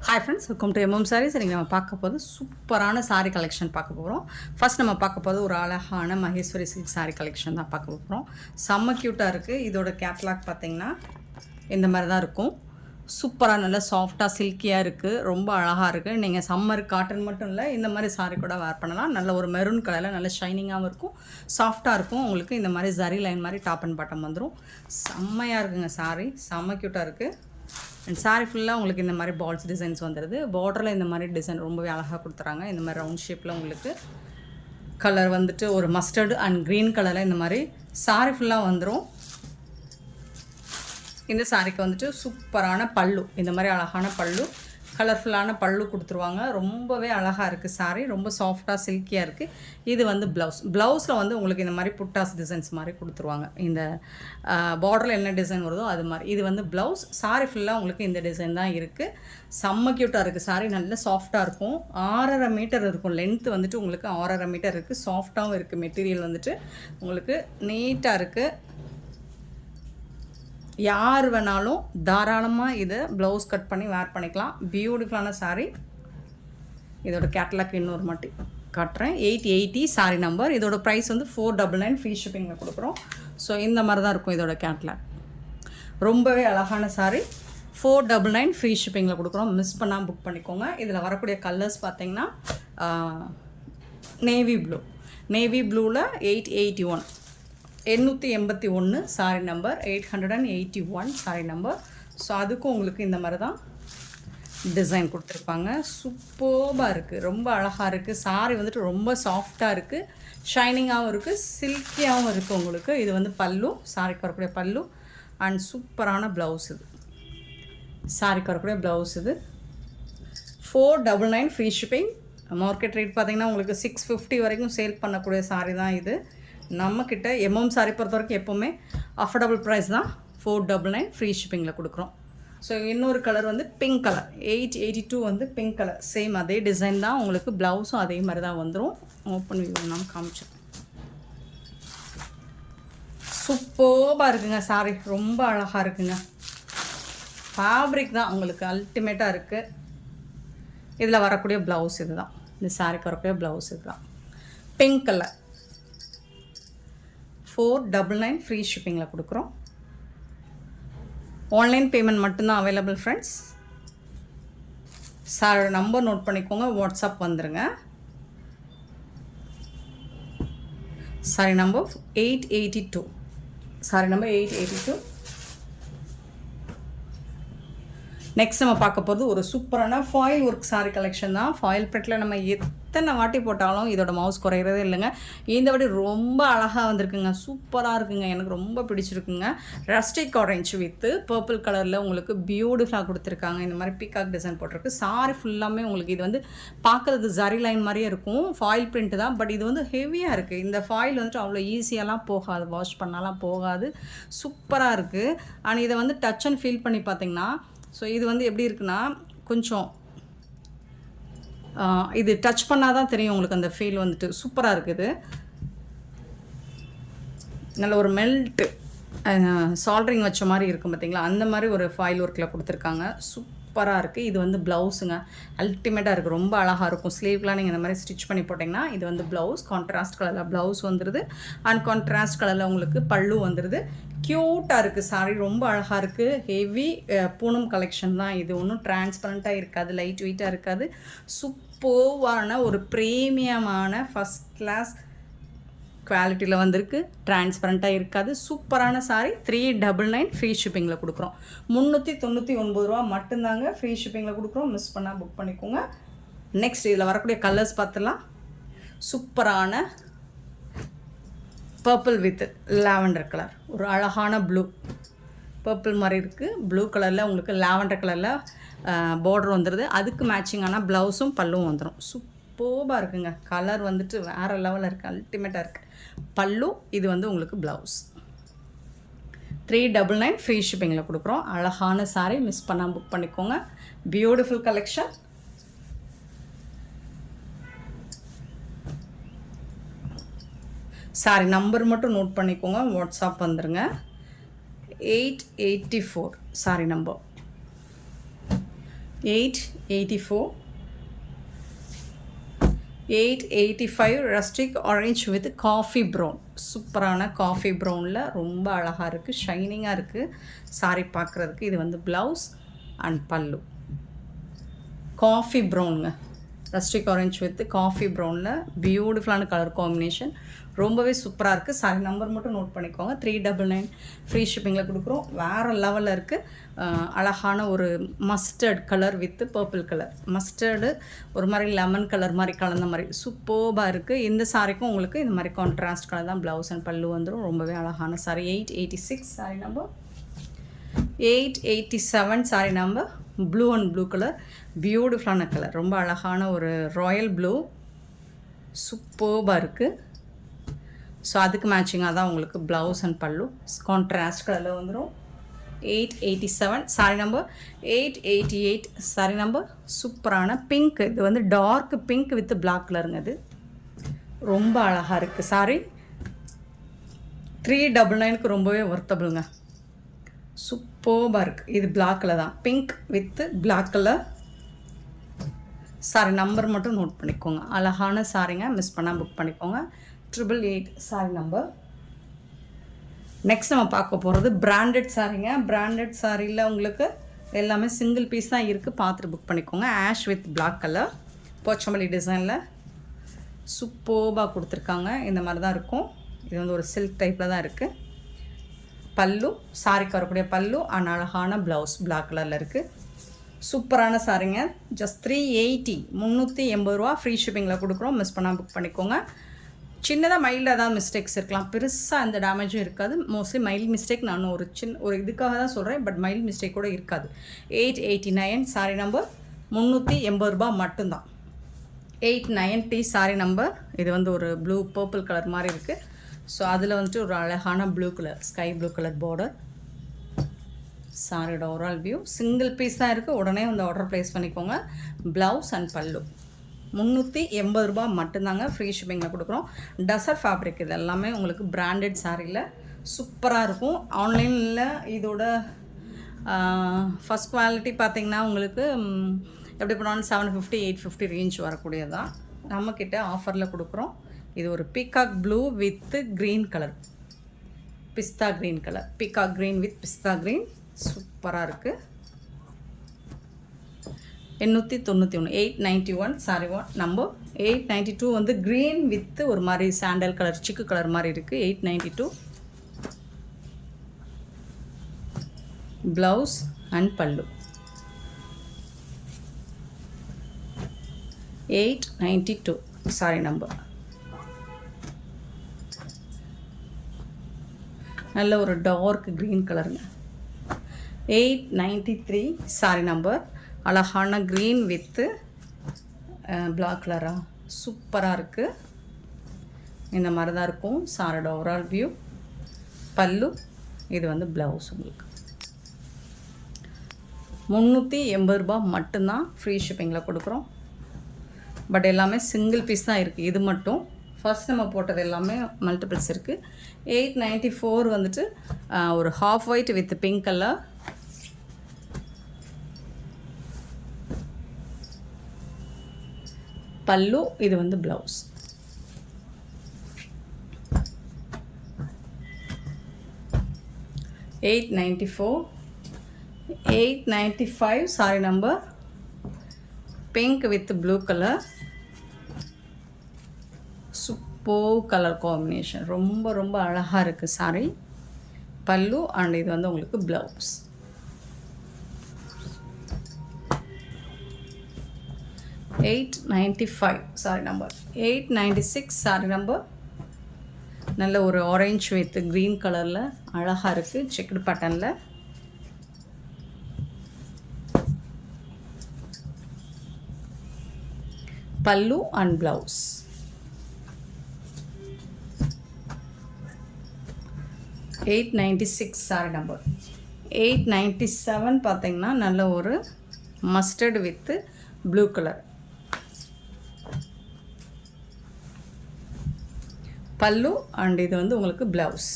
Hi friends, welcome to MM saris. இன்றைக்கி நம்ம பார்க்க போது சூப்பரான சாரீ கலெக்ஷன் பார்க்க போகிறோம். ஃபர்ஸ்ட் நம்ம பார்க்க போது ஒரு அழகான மகேஸ்வரி சில்க் சாரீ கலெக்ஷன் தான் பார்க்க போகிறோம். செம்ம க்யூட்டாக இருக்குது. இதோட கேட்லாக் பார்த்திங்கன்னா இந்த மாதிரி தான் இருக்கும். சூப்பராக நல்லா சாஃப்டாக சில்கியாக இருக்குது. ரொம்ப அழகாக இருக்குது. நீங்கள் சம்மர் காட்டன் மட்டும் இல்லை, இந்த மாதிரி சாரீ கூட வேர் பண்ணலாம். நல்ல ஒரு மெரூன் கலரில் நல்ல ஷைனிங்காகவும் இருக்கும், சாஃப்டாக இருக்கும். உங்களுக்கு இந்த மாதிரி ஜரி லைன் மாதிரி டாப் அண்ட் பாட்டம் வந்துடும். செம்மையாக இருக்குங்க சாரீ, செம்ம க்யூட்டாக இருக்குது. அண்ட் சாரீ ஃபுல்லாக உங்களுக்கு இந்த மாதிரி பால்ஸ் டிசைன்ஸ் வந்துடுது. பார்டரில் இந்த மாதிரி டிசைன் ரொம்பவே அழகாக கொடுத்துறாங்க. இந்த மாதிரி ரவுண்ட் ஷேப்பில் உங்களுக்கு கலர் வந்துட்டு ஒரு மஸ்டர்டு அண்ட் க்ரீன் கலரில் இந்த மாதிரி சாரீ ஃபுல்லாக வந்துடும். இந்த சாரீக்கு வந்துட்டு சூப்பரான பல்லு, இந்த மாதிரி அழகான பல்லு, கலர்ஃபுல்லான பல்லு கொடுத்துருவாங்க. ரொம்பவே அழகாக இருக்குது சாரீ, ரொம்ப சாஃப்டாக சில்கியாக இருக்குது. இது வந்து ப்ளவுஸில் வந்து உங்களுக்கு இந்த மாதிரி புட்டாஸ் டிசைன்ஸ் மாதிரி கொடுத்துருவாங்க. இந்த பார்டரில் என்ன டிசைன் வருதோ அது மாதிரி. இது வந்து ப்ளவுஸ். சாரீ ஃபுல்லாக உங்களுக்கு இந்த டிசைன் தான் இருக்குது. செம்ம க்யூட்டாக இருக்குது சாரீ, நல்ல சாஃப்டாக இருக்கும். 6.5 மீட்டர் இருக்கும் லென்த்து வந்துட்டு உங்களுக்கு 6.5 மீட்டர் இருக்குது. சாஃப்டாகவும் இருக்குது. மெட்டீரியல் வந்துட்டு உங்களுக்கு நீட்டாக இருக்குது. யார் வேணாலும் தாராளமாக இதை ப்ளவுஸ் கட் பண்ணி வேர் பண்ணிக்கலாம். பியூட்டிஃபுல்லான சாரீ. இதோட கேட்லாக் இன்னொரு மாட்டி காட்டுறேன். 880 சாரீ நம்பர். இதோட ப்ரைஸ் வந்து 499 ஃப்ரீ ஷிப்பிங்கில் கொடுக்குறோம். ஸோ இந்த மாதிரி தான் இருக்கும் இதோட கேட்லாக். ரொம்பவே அழகான சாரீ. 499 ஃப்ரீ ஷிப்பிங்கில் கொடுக்குறோம். மிஸ் பண்ணாமல் புக் பண்ணிக்கோங்க. இதில் வரக்கூடிய கலர்ஸ் பார்த்திங்கன்னா நேவி ப்ளூவில் 881 881 sari number, 881 sari number. So அதுக்கும் உங்களுக்கு இந்த மாதிரி தான் டிசைன் கொடுத்துருப்பாங்க. சூப்பராக இருக்குது, ரொம்ப அழகாக இருக்குது. சாரீ வந்துட்டு ரொம்ப சாஃப்டாக இருக்குது, ஷைனிங்காகவும் இருக்குது, சில்கியாகவும் இருக்குது உங்களுக்கு. இது வந்து பல்லு, சாரீக்கு வரக்கூடிய பல்லு. அண்ட் சூப்பரான ப்ளவுஸ். இது சாரீக்கு வரக்கூடிய ப்ளவுஸ். இது 499 ஃப்ரீ ஷிப்பிங். மார்க்கெட் ரேட் பார்த்திங்கன்னா உங்களுக்கு 650 வரைக்கும் சேல் பண்ணக்கூடிய சாரீ தான் இது. நம்மக்கிட்ட எம்எம் சாரீ பொறுத்த வரைக்கும் எப்போவுமே அஃபோர்டபுள் ப்ரைஸ் தான். 499 ஃப்ரீ ஷிப்பிங்கில் கொடுக்குறோம். ஸோ இன்னொரு கலர் வந்து பிங்க் கலர், 882 வந்து பிங்க் கலர். சேம் அதே டிசைன் தான் உங்களுக்கு. ப்ளவுஸும் அதே மாதிரி தான் வந்துடும். ஓப்பன் வியூ நாம் காமிச்சோம். சூப்பராக இருக்குங்க சாரீ, ரொம்ப அழகாக இருக்குங்க. ஃபேப்ரிக் தான் உங்களுக்கு அல்டிமேட்டாக இருக்குது. இதில் வரக்கூடிய ப்ளவுஸ் இது தான். இந்த சாரீக்கு வரக்கூடிய ப்ளவுஸ் இது தான். Pink colour. 499 ஃப்ரீ ஷிப்பிங்கில் கொடுக்குறோம். ஆன்லைன் பேமெண்ட் மட்டும்தான் available friends. Sir number note பண்ணிக்கோங்க, வாட்ஸ்அப் வந்துடுங்க. Sari number 882. Sari number 882. Next நம்ம பார்க்க போகிறது ஒரு சூப்பரான ஃபாயில் ஒர்க் சாரீ கலெக்ஷன் தான். ஃபாயில் பிரிண்டில் நம்ம எத்தனை வாட்டி போட்டாலும் இதோட மவுஸ் குறையிறதே இல்லைங்க. இந்த வாட்டி ரொம்ப அழகாக வந்திருக்குங்க, சூப்பராக இருக்குங்க, எனக்கு ரொம்ப பிடிச்சிருக்குங்க. ரஸ்டிக் ஆரஞ்ச் வித்து பர்பிள் கலரில் உங்களுக்கு பியூட்டிஃபுல்லாக கொடுத்துருக்காங்க. இந்த மாதிரி பீகாக் டிசைன் போட்டிருக்கு. சாரி ஃபுல்லாமே உங்களுக்கு இது வந்து பார்க்குறதுக்கு ஜரி லைன் மாதிரியே இருக்கும். ஃபாயில் பிரிண்ட் தான், பட் இது வந்து ஹெவியாக இருக்குது. இந்த ஃபாயில் வந்துட்டு அவ்வளோ ஈஸியாலாம் போகாது, வாஷ் பண்ணாலாம் போகாது. சூப்பராக இருக்குது. அண்ட் இதை வந்து டச் அண்ட் ஃபீல் பண்ணி பார்த்தீங்கன்னா, ஸோ இது வந்து எப்படி இருக்குன்னா கொஞ்சம் இது டச் பண்ணால் தான் தெரியும் உங்களுக்கு அந்த ஃபீல் வந்துட்டு. சூப்பராக இருக்குது. நல்ல ஒரு மெல்ட்டு சால்ட்ரிங் வச்ச மாதிரி இருக்கும் பார்த்தீங்களா, அந்த மாதிரி ஒரு ஃபாயில் ஒர்க்கில் கொடுத்துருக்காங்க. சூப்பராக இருக்குது. இது வந்து ப்ளவுஸுங்க, அல்டிமேட்டாக இருக்குது, ரொம்ப அழகாக இருக்கும். ஸ்லீவ்லாம் நீங்கள் இந்த மாதிரி ஸ்டிச் பண்ணி போட்டிங்கன்னா இது வந்து ப்ளவுஸ். கான்ட்ராஸ்ட் கலரில் ப்ளவுஸ் வந்துடுது. அண்ட் கான்ட்ராஸ்ட் கலரில் உங்களுக்கு பல்லு வந்துடுது. க்யூட்டாக இருக்குது சாரீ, ரொம்ப அழகாக இருக்குது. ஹெவி பூனம் கலெக்ஷன் தான் இது. ஒன்றும் டிரான்ஸ்பரண்ட்டாக இருக்காது, லைட் வெயிட்டாக இருக்காது. சூப்பர்வான ஒரு ப்ரீமியமான ஃபஸ்ட் கிளாஸ் குவாலிட்டியில் வந்திருக்கு. டிரான்ஸ்பரண்ட்டாக இருக்காது. சூப்பரான சாரீ. 399 ஃப்ரீ ஷிப்பிங்கில் கொடுக்குறோம். 399 ரூபா மட்டும்தாங்க ஃப்ரீ ஷிப்பிங்கில் கொடுக்குறோம். மிஸ் பண்ணால் புக் பண்ணிக்கோங்க. நெக்ஸ்ட் இதில் வரக்கூடிய கலர்ஸ் பார்த்துலாம். சூப்பரான பர்பிள் வித் லாவெண்டர் கலர், ஒரு அழகான ப்ளூ, பர்பிள் மாதிரி இருக்குது. ப்ளூ கலரில் உங்களுக்கு லாவெண்டர் கலரில் பார்டர் வந்துடுது. அதுக்கு மேட்சிங்கான ப்ளவுஸும் பல்லும் வந்துடும். சூப்பராக இருக்குங்க. கலர் வந்துட்டு வேறு லெவலில் இருக்குது, அல்டிமேட்டாக இருக்குது. பல்லு. இது வந்து உங்களுக்கு ப்ளவுஸ். 399 ஃப்ரீ ஷிப்பிங்கில் கொடுக்குறோம். அழகான சாரீ, மிஸ் பண்ணாமல் புக் பண்ணிக்கோங்க. Beautiful collection. சாரி நம்பர் மட்டும் நோட் பண்ணிக்கோங்க, வாட்ஸ்அப் வந்துடுங்க. 884 sari number. 884, 885 rustic orange with coffee brown. சூப்பரான காஃபி ப்ரௌனில் ரொம்ப அழகாக இருக்குது, ஷைனிங்காக இருக்குது சாரி பார்க்குறதுக்கு. இது வந்து ப்ளவுஸ் அண்ட் பல்லு. காஃபி ப்ரௌனுங்க, ரஸ்டிக் ஆரஞ்ச் வித் காஃபி ப்ரௌனில் பியூட்டிஃபுல்லான கலர் காம்பினேஷன், ரொம்பவே சூப்பராக இருக்குது. சாரி நம்பர் மட்டும் நோட் பண்ணிக்கோங்க. 399 ஃப்ரீ ஷிப்பிங்கில் கொடுக்குறோம். வேறு லெவலில் இருக்குது. அழகான ஒரு mustard colour with purple colour, mustard ஒரு மாதிரி லெமன் கலர் மாதிரி கலந்த மாதிரி சூப்பர்பாக இருக்குது. இந்த சாரிக்கும் உங்களுக்கு இந்த மாதிரி கான்ட்ராஸ்ட் கலர் தான் ப்ளவுஸ் அண்ட் பல்லு வந்துடும். ரொம்பவே அழகான sorry. 886 sorry number. 887 sorry number. Blue and blue colour, பியூட்டிஃபுல்லான கலர், ரொம்ப அழகான ஒரு ராயல் ப்ளூ, சூப்பர்பாக இருக்குது. ஸோ அதுக்கு மேட்சிங்காக தான் உங்களுக்கு ப்ளவுஸ் அண்ட் பல்லு கான்ட்ராஸ்ட் கலரில் வந்துடும். 887 சாரி நம்பர். 888 sorry number. சூப்பரான பிங்க், இது வந்து டார்க் பிங்க் வித் பிளாக் கலருங்க. இது ரொம்ப அழகாக இருக்குது சாரி. 399க்கு ரொம்பவே ஒர்த்தபிளுங்க, சூப்பர்பாக இருக்குது. இது பிளாக் கலர் தான், pink with black colour sari. Number மட்டும் நோட் பண்ணிக்கோங்க. அழகான சாரிங்க, மிஸ் பண்ணால் புக் பண்ணிக்கோங்க. 888 சாரி நம்பர். நெக்ஸ்ட் நம்ம பார்க்க போகிறது பிராண்டட் சாரிங்க. பிராண்டட் சாரியில் உங்களுக்கு எல்லாமே சிங்கிள் பீஸ் தான் இருக்குது, பார்த்துட்டு புக் பண்ணிக்கோங்க. Ash with black colour, Pochampally டிசைனில் சூப்பர்பாக கொடுத்துருக்காங்க. இந்த மாதிரி தான் இருக்கும். இது வந்து ஒரு சில்க் டைப்பில் தான் இருக்குது. பல்லு, சாரிக்கு வரக்கூடிய பல்லு அண்ட் அழகான ப்ளவுஸ் பிளாக் கலரில் இருக்குது. சூப்பரான சாரிங்க. ஜஸ்ட் 380, 380 ரூபா ஃப்ரீ ஷிப்பிங்கில் கொடுக்குறோம். மிஸ் பண்ணால் புக் பண்ணிக்கோங்க. சின்னதாக மைல்டாக ஏதாவது மிஸ்டேக்ஸ் இருக்கலாம், பெருசாக எந்த டேமேஜும் இருக்காது. மோஸ்ட்லி மைல்டு மிஸ்டேக் நான் ஒரு இதுக்காக தான் சொல்கிறேன், பட் மைல்டு மிஸ்டேக் கூட இருக்காது. 889 சாரி நம்பர். 380 ரூபா மட்டும்தான். 890 சாரி நம்பர். இது வந்து ஒரு ப்ளூ பர்பிள் கலர் மாதிரி இருக்குது. ஸோ அதில் வந்துட்டு ஒரு அழகான blue colour, sky blue colour border. சாரியோட ஓவரால் வியூ சிங்கிள் பீஸ் தான் இருக்குது. உடனே வந்து ஆர்டர் ப்ளேஸ் பண்ணிக்கோங்க. ப்ளவுஸ் அண்ட் பல்லு 380 ரூபா மட்டும்தாங்க ஃப்ரீ ஷிப்பிங்கில் கொடுக்குறோம். டசர் ஃபேப்ரிக், இது எல்லாமே உங்களுக்கு பிராண்டட் சாரியில் சூப்பராக இருக்கும். ஆன்லைனில் இதோட ஃபஸ்ட் குவாலிட்டி பார்த்திங்கன்னா உங்களுக்கு எப்படி பண்ணாலும் 750, 850 ரேஞ்ச் வரக்கூடியது தான். நம்மக்கிட்ட ஆஃபரில் கொடுக்குறோம். இது ஒரு peacock blue with green colour, pista green colour, peacock green with pista green, சூப்பராக இருக்குது. 891 891 சாரி நம்பர். 892 வந்து க்ரீன் வித் ஒரு மாதிரி சாண்டல் கலர், சிக்கு கலர் மாதிரி இருக்குது. 892 ப்ளவுஸ் அண்ட் பல்லு. 892 சாரி நம்பர். நல்ல ஒரு டார்க் க்ரீன் கலருங்க. 893 சாரி நம்பர். அழகான க்ரீன் வித்து பிளாக் கலராக சூப்பராக இருக்குது. இந்த மாதிரி தான் இருக்கும் சாரோட ஓவரால் வியூ. பல்லு, இது வந்து ப்ளவுஸ். உங்களுக்கு 380 ரூபா மட்டும்தான் ஃப்ரீ ஷிப்பிங்கில் கொடுக்குறோம். பட் எல்லாமே சிங்கிள் பீஸ் தான் இருக்குது. இது மட்டும் ஃபர்ஸ்ட் நம்ம போட்டது எல்லாமே மல்டிபிள்ஸ் இருக்குது. 894 வந்துட்டு ஒரு half white with pink colour. பல்லு, இது வந்து blouse. 894 895 sorry number. Pink with blue colour, super colour combination, ரொம்ப ரொம்ப அழகாக இருக்குது சாரி. பல்லு அண்ட் இது வந்து உங்களுக்கு blouse. 895 sorry number. 896 sorry number. நல்ல ஒரு ஆரஞ்சு வித் க்ரீன் கலரில் அழகாக இருக்குது, செக்குடு பேட்டர்னில். பல்லு அண்ட் ப்ளவுஸ். 896 sorry number. 897 பார்த்தீங்கன்னா நல்ல ஒரு mustard with blue colour. Pallu and இது வந்து உங்களுக்கு blouse.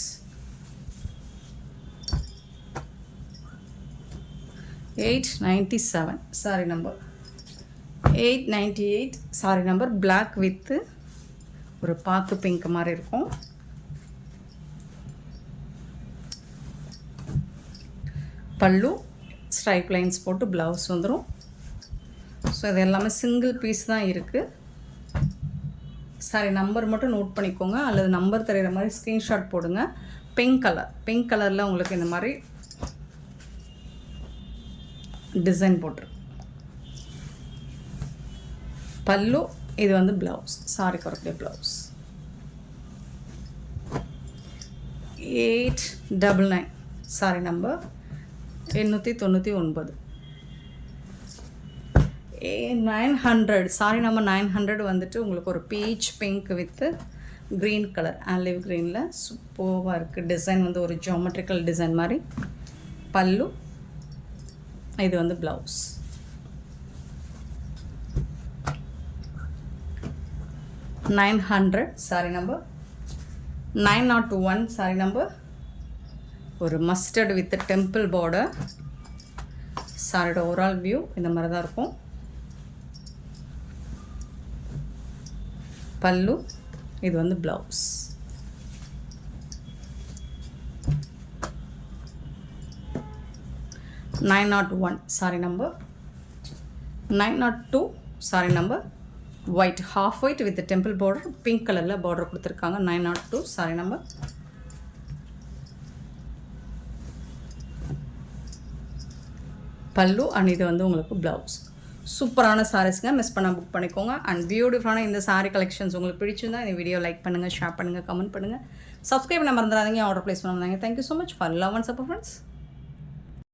897 sari number 898 sari number. Black with ஒரு பாக்கு பிங்க் மாதிரி இருக்கும். பல்லு ஸ்ட்ரைப் லைன்ஸ் போட்டு ப்ளவுஸ் வந்துடும். ஸோ இது எல்லாமே சிங்கிள் பீஸ் தான் இருக்குது. சாரி நம்பர் மட்டும் நோட் பண்ணிக்கோங்க, அல்லது நம்பர் தெரிகிற மாதிரி ஸ்க்ரீன்ஷாட் போடுங்க. பிங்க் கலரில் உங்களுக்கு இந்த மாதிரி டிசைன் போட்டிருக்கு. பல்லு இது வந்து ப்ளவுஸ், சாரி குறைக்கிற blouse. 899 sorry number 899. 900 sorry number 900 வந்துட்டு உங்களுக்கு ஒரு beach pink with green colour, olive க்ரீனில் சூப்பராக இருக்குது. டிசைன் வந்து ஒரு ஜியோமெட்ரிக்கல் டிசைன் மாதிரி. பல்லு இது வந்து blouse. 900 sorry number. 901 sorry number ஒரு மஸ்டர்ட் வித் டெம்பிள் பார்டர். சாரியோட ஓவரால் வியூ இந்த மாதிரி தான் இருக்கும். பல்லு இது வந்து blouse. $901 sorry number. 902 sorry number. White half white with temple border, pink கலரில் பார்டர் கொடுத்துருக்காங்க. 902 சாரி நம்பர். பல்லு அண்ட் இது வந்து உங்களுக்கு ப்ளவுஸ். சூப்பரான சாரீஸுங்க, மிஸ் பண்ணால் புக் பண்ணிக்கோங்க. அண்ட் பியூட்டிஃபுல்லான இந்த சாரீ கலெக்ஷன்ஸ் உங்களுக்கு பிடிச்சிருந்தா இந்த வீடியோ லைக் பண்ணுங்கள், ஷேர் பண்ணுங்கள், கமெண்ட் பண்ணுங்கள், சப்ஸ்கிரைப் பண்ண மறந்துடாதீங்க, ஆர்டர் ப்ளேஸ் பண்ணாங்க. Thank you so much for love and support friends.